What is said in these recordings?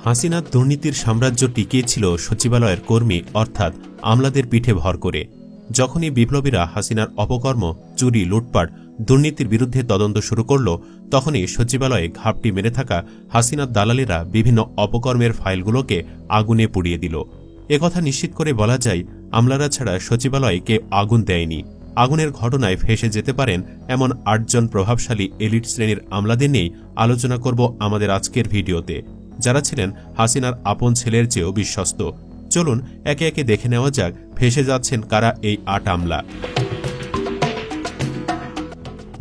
হাসিনার দুর্নীতির সাম্রাজ্য টিকিয়েছিল সচিবালয়ের কর্মী অর্থাৎ আমলাদের পিঠে ভর করে। যখনই বিপ্লবীরা হাসিনার অপকর্ম, চুরি, লুটপাট, দুর্নীতির বিরুদ্ধে তদন্ত শুরু করল, তখনই সচিবালয়ে ঘাপটি মেরে থাকা হাসিনার দালালেরা বিভিন্ন অপকর্মের ফাইলগুলোকে আগুনে পুড়িয়ে দিল। একথা নিশ্চিত করে বলা যায়, আমলারা ছাড়া সচিবালয়ে কেউ আগুন দেয়নি। আগুনের ঘটনায় ফেঁসে যেতে পারেন এমন ৮ জন প্রভাবশালী এলিট শ্রেণীর আমলাদের নিয়েই আলোচনা করব আমাদের আজকের ভিডিওতে, যারা ছিলেন হাসিনার আপন ছেলের চেয়েও বিশ্বস্ত। চলুন একে একে দেখে নেওয়া যাক ফেঁসে যাচ্ছেন কারা এই ৮ আমলা।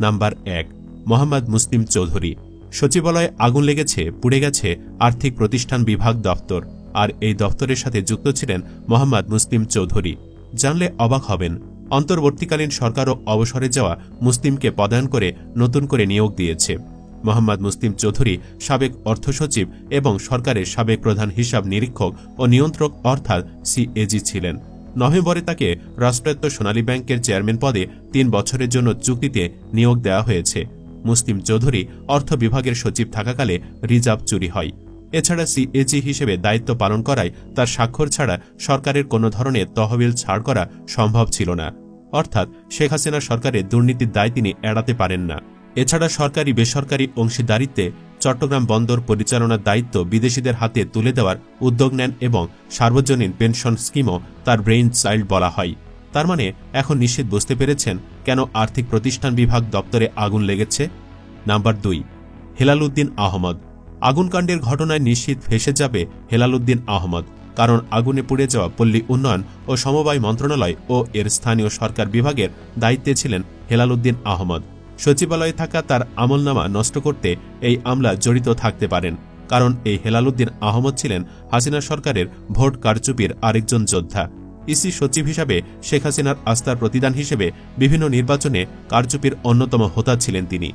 নাম্বার ১, মোহাম্মদ মুসলিম চৌধুরী। সচিবালয়ে আগুন লেগেছে, পুড়ে গেছে আর্থিক প্রতিষ্ঠান বিভাগ দপ্তর, আর এই দপ্তরের সাথে যুক্ত ছিলেন মোহাম্মদ মুসলিম চৌধুরী। জানলে অবাক হবেন, অন্তর্বর্তীকালীন সরকারও অবসরে যাওয়া মুসলিমকে পদায়ন করে নতুন করে নিয়োগ দিয়েছে। মোহাম্মদ মুসলিম চৌধুরী সাবেক অর্থসচিব এবং সরকারের সাবেক প্রধান হিসাব নিরীক্ষক ও নিয়ন্ত্রক অর্থাৎ সিএজি ছিলেন। নভেম্বরে তাকে রাষ্ট্রায়ত্ত সোনালী ব্যাংকের চেয়ারম্যান পদে ৩ বছরের জন্য চুক্তিতে নিয়োগ দেওয়া হয়েছে। মুসলিম চৌধুরী অর্থ বিভাগের সচিব থাকাকালে রিজার্ভ চুরি হয়। এছাড়া সিএজি হিসেবে দায়িত্ব পালন করায় তার স্বাক্ষর ছাড়া সরকারের কোনো ধরনের তহবিল ছাড় করা সম্ভব ছিল না। অর্থাৎ শেখ হাসিনা সরকারের দুর্নীতির দায় তিনি এড়াতে পারেন না। এছাড়া সরকারি বেসরকারি অংশীদারিত্বে চট্টগ্রাম বন্দর পরিচালনার দায়িত্ব বিদেশিদের হাতে তুলে দেওয়ার উদ্যোগ নেন এবং সার্বজনীন পেনশন স্কিমও তার ব্রেইন চাইল্ড বলা হয়। তার মানে এখন নিশ্চিত বুঝতে পেরেছেন কেন আর্থিক প্রতিষ্ঠান বিভাগ দপ্তরে আগুন লেগেছে। নাম্বার ২, হেলাল উদ্দিন আহমদ। আগুনকাণ্ডের ঘটনায় নিশ্চিত ফেঁসে যাবে হেলাল উদ্দিন আহমদ, কারণ আগুনে পুড়ে যাওয়া পল্লী উন্নয়ন ও সমবায় মন্ত্রণালয় ও এর স্থানীয় সরকার বিভাগের দায়িত্বে ছিলেন হেলাল উদ্দিন আহমদ। সচিবালয়ে থাকা তার আমলনামা নষ্ট করতে এই আমলা জড়িত থাকতে পারেন, কারণ এই হেলাল উদ্দিন আহমদ ছিলেন হাসিনা সরকারের ভোট কারচুপির আরেকজন যোদ্ধা। ইসি সচিব হিসাবে শেখ হাসিনার আস্থার প্রতিদান হিসেবে বিভিন্ন নির্বাচনে কারচুপির অন্যতম হোতা ছিলেন তিনি।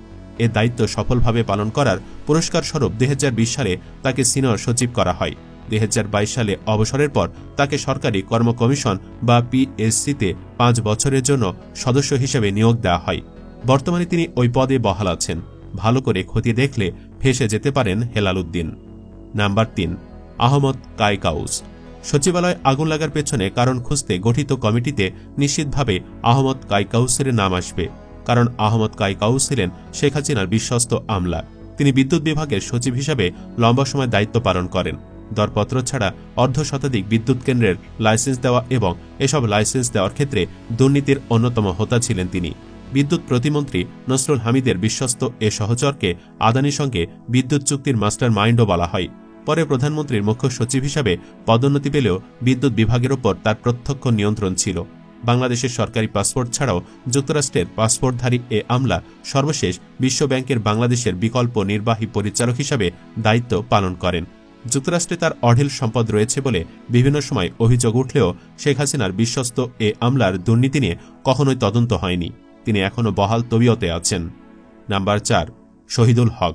এ দায়িত্ব সফলভাবে পালন করার পুরস্কার স্বরূপ ২০২০ সালে তাকে সিনিয়র সচিব করা হয়। ২০২২ সালে অবসরের পর তাকে সরকারি কর্ম কমিশন বা পিএসসিতে ৫ বছরের জন্য সদস্য হিসেবে নিয়োগ দেওয়া হয়। বর্তমানে তিনি ওই পদে বহাল আছেন। ভালো করে খতিয়ে দেখলে ফেঁসে যেতে পারেন হেলাল উদ্দিন। নাম্বার ৩, আহমদ কায়কাউস। সচিবালয়ে আগুন লাগার পেছনে কারণ খুঁজতে গঠিত কমিটিতে নিশ্চিতভাবে আহমদ কায়কাউসের নাম আসবে, কারণ আহমদ কায়কাউস ছিলেন শেখ হাসিনার বিশ্বস্ত আমলা। তিনি বিদ্যুৎ বিভাগের সচিব হিসাবে লম্বা সময় দায়িত্ব পালন করেন। দরপত্র ছাড়া অর্ধশতাধিক বিদ্যুৎ কেন্দ্রের লাইসেন্স দেওয়া এবং এসব লাইসেন্স দেওয়ার ক্ষেত্রে দুর্নীতির অন্যতম হোতা ছিলেন তিনি। বিদ্যুৎ প্রতিমন্ত্রী নসরুল হামিদের বিশ্বস্ত এ সহচরকে আদানির সঙ্গে বিদ্যুৎ চুক্তির মাস্টার মাইন্ডও বলা হয়। পরে প্রধানমন্ত্রীর মুখ্য সচিব হিসাবে পদোন্নতি পেলেও বিদ্যুৎ বিভাগের ওপর তার প্রত্যক্ষ নিয়ন্ত্রণ ছিল। বাংলাদেশের সরকারি পাসপোর্ট ছাড়াও যুক্তরাষ্ট্রের পাসপোর্টধারী এ আমলা সর্বশেষ বিশ্বব্যাংকের বাংলাদেশের বিকল্প নির্বাহী পরিচালক হিসাবে দায়িত্ব পালন করেন। যুক্তরাষ্ট্রে তার অঢেল সম্পদ রয়েছে বলে বিভিন্ন সময় অভিযোগ উঠলেও শেখ হাসিনার বিশ্বস্ত এ আমলার দুর্নীতি নিয়ে কখনোই তদন্ত হয়নি। তিনি এখনও বহাল তবিয়তে আছেন। নাম্বার ৪, শহীদুল হক।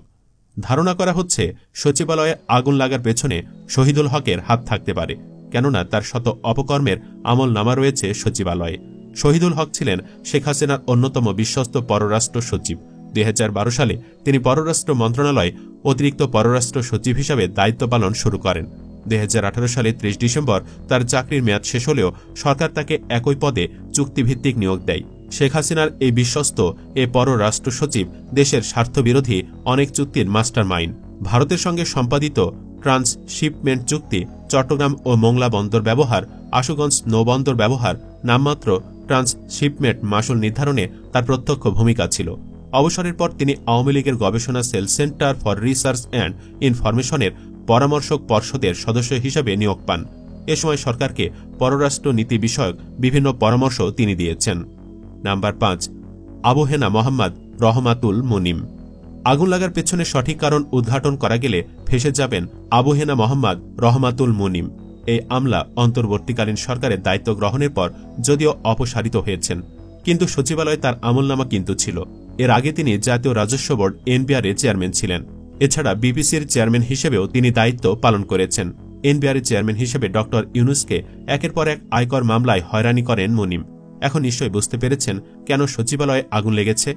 ধারণা করা হচ্ছে সচিবালয়ে আগুন লাগার পেছনে শহীদুল হকের হাত থাকতে পারে, কেননা তার শত অপকর্মের আমল নামা রয়েছে সচিবালয়ে। শহীদুল হক ছিলেন শেখ হাসিনার অন্যতম বিশ্বস্ত পররাষ্ট্র সচিব। ২০১২ সালে তিনি পররাষ্ট্র মন্ত্রণালয়ে অতিরিক্ত পররাষ্ট্র সচিব হিসাবে দায়িত্ব পালন শুরু করেন। ২০১৮ সালে ৩০ ডিসেম্বর তার চাকরির মেয়াদ শেষ হলেও সরকার তাকে একই পদে চুক্তিভিত্তিক নিয়োগ দেয়। শেখ হাসিনার এই বিশ্বস্ত এ পররাষ্ট্র সচিব দেশের স্বার্থবিরোধী অনেক চুক্তির মাস্টার মাইন্ড। ভারতের সঙ্গে সম্পাদিত ট্রান্সশিপমেন্ট চুক্তি, চট্টগ্রাম ও মোংলা বন্দর ব্যবহার, আশুগঞ্জ নৌবন্দর ব্যবহার, নামমাত্র ট্রান্সশিপমেন্ট মাশুল নির্ধারণে তার প্রত্যক্ষ ভূমিকা ছিল। অবসরের পর তিনি আওয়ামী লীগের গবেষণা cell centre for research and ইনফরমেশনের পরামর্শক পর্ষদের সদস্য হিসেবে নিয়োগ পান। এ সময় সরকারকে পররাষ্ট্র নীতি বিষয়ক বিভিন্ন পরামর্শ তিনি দিয়েছেন। নাম্বার ৫, আবু হেনা মোহাম্মদ রহমাতুল মুনিম। আগুন লাগার পেছনে সঠিক কারণ উদ্ঘাটন করা গেলে ফেঁসে যাবেন আবু হেনা মোহাম্মদ রহমাতুল মুনিম। এই আমলা অন্তর্বর্তীকালীন সরকারের দায়িত্ব গ্রহণের পর যদিও অপসারিত হয়েছেন, কিন্তু সচিবালয়ে তার আমলনামা কিন্তু ছিল। এর আগে তিনি জাতীয় রাজস্ব বোর্ড এনবিআর এর চেয়ারম্যান ছিলেন। এছাড়া বিপিসির চেয়ারম্যান হিসেবেও তিনি দায়িত্ব পালন করেছেন। এনবিআর এর চেয়ারম্যান হিসেবে ডক্টর ইউনুসকে একের পর এক আয়কর মামলায় হয়রানি করেন মুনিম। এখন নিশ্চয়ই বুঝতে পেরেছেন কেন সচিবালয়ে আগুন লেগেছে।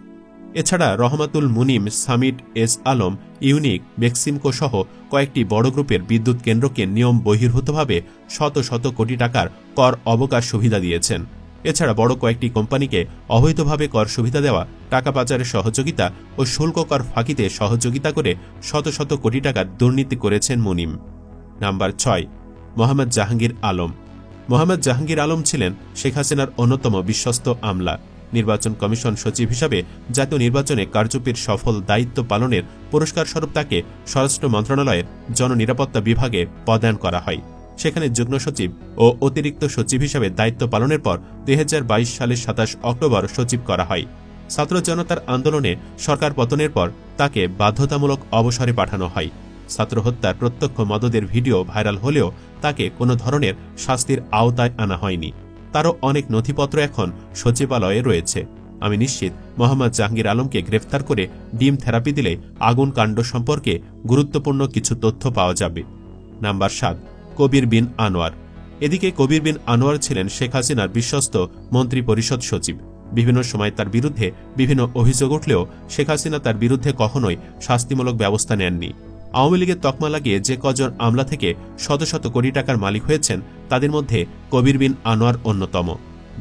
এছাড়া Rahmatul Munim, Summit, S Alam, Unique, Beximco সহ কয়েকটি বড় গ্রুপের বিদ্যুৎ কেন্দ্রকে নিয়ম বহির্ভূতভাবে শত শত কোটি টাকার কর অবকাশ সুবিধা দিয়েছেন। এছাড়া বড় কয়েকটি কোম্পানিকে অবৈধভাবে কর সুবিধা দেওয়া, টাকা পাচারের সহযোগিতা ও শুল্ক কর ফাঁকিতে সহযোগিতা করে শত শত কোটি টাকার দুর্নীতি করেছেন মুনিম। নাম্বার 6, মোহাম্মদ জাহাঙ্গীর আলম। মোহাম্মদ জাহাঙ্গীর আলম ছিলেন শেখ হাসিনার অন্যতম বিশ্বস্ত আমলা। নির্বাচন কমিশন সচিব হিসাবে জাতীয় নির্বাচনে কারচুপির সফল দায়িত্ব পালনের পুরস্কার স্বরূপ তাকে স্বরাষ্ট্র মন্ত্রণালয়ের জননিরাপত্তা বিভাগে পদায়ন করা হয়। সেখানে যুগ্ম সচিব ও অতিরিক্ত সচিব হিসাবে দায়িত্ব পালনের পর 2022 সালের 27 অক্টোবর সচিব করা হয়। ছাত্র জনতার আন্দোলনে সরকার পতনের পর তাকে বাধ্যতামূলক অবসরে পাঠানো হয়। ছাত্র হত্যার প্রত্যক্ষ মদদের ভিডিও ভাইরাল হলেও তাকে কোনো ধরনের শাস্তির আওতায় আনা হয়নি। তারও অনেক নথিপত্র এখন সচিবালয়ে রয়েছে। আমি নিশ্চিত মোহাম্মদ জাহাঙ্গীর আলমকে গ্রেফতার করে ডিম থেরাপি দিলে আগুন কাণ্ড সম্পর্কে গুরুত্বপূর্ণ কিছু তথ্য পাওয়া যাবে। নাম্বার 7, কবির বিন আনোয়ার। এদিকে কবির বিন আনোয়ার ছিলেন শেখ হাসিনার বিশ্বস্ত মন্ত্রী পরিষদ সচিব। বিভিন্ন সময় তার বিরুদ্ধে বিভিন্ন অভিযোগ উঠলেও শেখ হাসিনা তার বিরুদ্ধে কখনোই শাস্তিমূলক ব্যবস্থা নেননি। আওয়ামী লীগের তকমা লাগিয়ে যে কজন আমলা থেকে শত শত কোটি টাকার মালিক হয়েছেন তাদের মধ্যে কবির বিন আনোয়ার অন্যতম।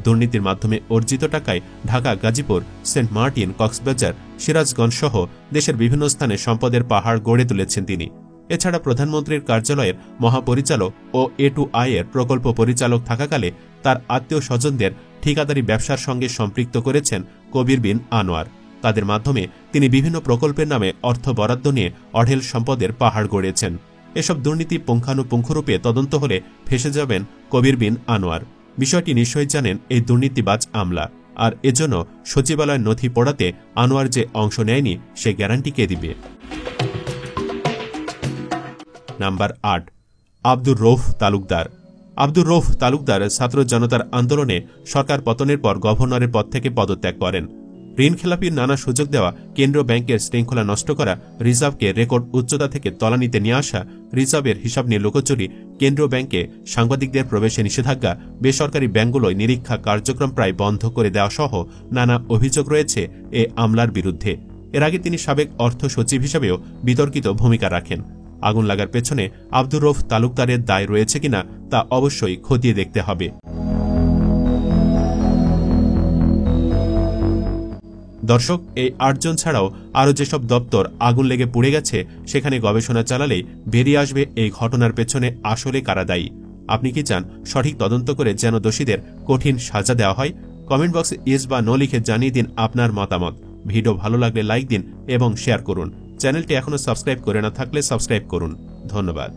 দুর্নীতির মাধ্যমে অর্জিত টাকায় ঢাকা, গাজীপুর, সেন্ট মার্টিন, কক্সবাজার, সিরাজগঞ্জ সহ দেশের বিভিন্ন স্থানে সম্পদের পাহাড় গড়ে তুলেছেন তিনি। এছাড়া প্রধানমন্ত্রীর কার্যালয়ের মহাপরিচালক ও A2I এর প্রকল্প পরিচালক থাকাকালে তার আত্মীয় স্বজনদের ঠিকাদারি ব্যবসার সঙ্গে সম্পৃক্ত করেছেন কবির বিন আনোয়ার। তাদের মাধ্যমে তিনি বিভিন্ন প্রকল্পের নামে অর্থ বরাদ্দ নিয়ে অঢেল সম্পদের পাহাড় গড়েছেন। এসব দুর্নীতি পুঙ্খানুপুঙ্খরূপে তদন্ত হলে ফেঁসে যাবেন কবির বিন আনোয়ার। বিষয়টি নিশ্চয়ই জানেন এই দুর্নীতিবাজ আমলা, আর এজন্য সচিবালয়ের নথি পড়াতে আনোয়ার যে অংশ নেয়নি সে গ্যারান্টি কে দিবে? নাম্বার 8, আব্দুর রৌফ তালুকদার। আব্দুর রৌফ তালুকদার ছাত্র জনতার আন্দোলনে সরকার পতনের পর গভর্নরের পদ থেকে পদত্যাগ করেন। ঋণখেলাপির নানা সুযোগ দেওয়া, কেন্দ্রীয় ব্যাংকের শৃঙ্খলা নষ্ট করা, রিজার্ভকে রেকর্ড উচ্চতা থেকে তলানিতে নিয়ে আসা, রিজার্ভের হিসাব নিয়ে লুকোচুরি, কেন্দ্রীয় ব্যাংকে সাংবাদিকদের প্রবেশে নিষেধাজ্ঞা, বেসরকারি ব্যাংকগুলোয় নিরীক্ষা কার্যক্রম প্রায় বন্ধ করে দেওয়া সহ নানা অভিযোগ রয়েছে এ আমলার বিরুদ্ধে। এর আগে তিনি সাবেক অর্থ সচিব হিসেবেও বিতর্কিত ভূমিকা রাখেন। আগুন লাগার পেছনে আব্দুর রৌফ তালুকদারের দায় রয়েছে কিনা তা অবশ্যই খতিয়ে দেখতে হবে। দর্শক, এই 8 জন ছাড়াও আরও যেসব দপ্তর আগুন লেগে পুড়ে গেছে সেখানে গবেষণা চালালেই বেরিয়ে আসবে এই ঘটনার পেছনে আসলে কারা দায়ী। আপনি কি চান সঠিক তদন্ত করে যেন দোষীদের কঠিন সাজা দেওয়া হয়? কমেন্ট বক্সে ইয়েস বা নো লিখে জানিয়ে দিন আপনার মতামত। ভিডিও ভালো লাগলে লাইক দিন এবং শেয়ার করুন। চ্যানেলটি এখনো সাবস্ক্রাইব করে না থাকলে সাবস্ক্রাইব করুন। ধন্যবাদ।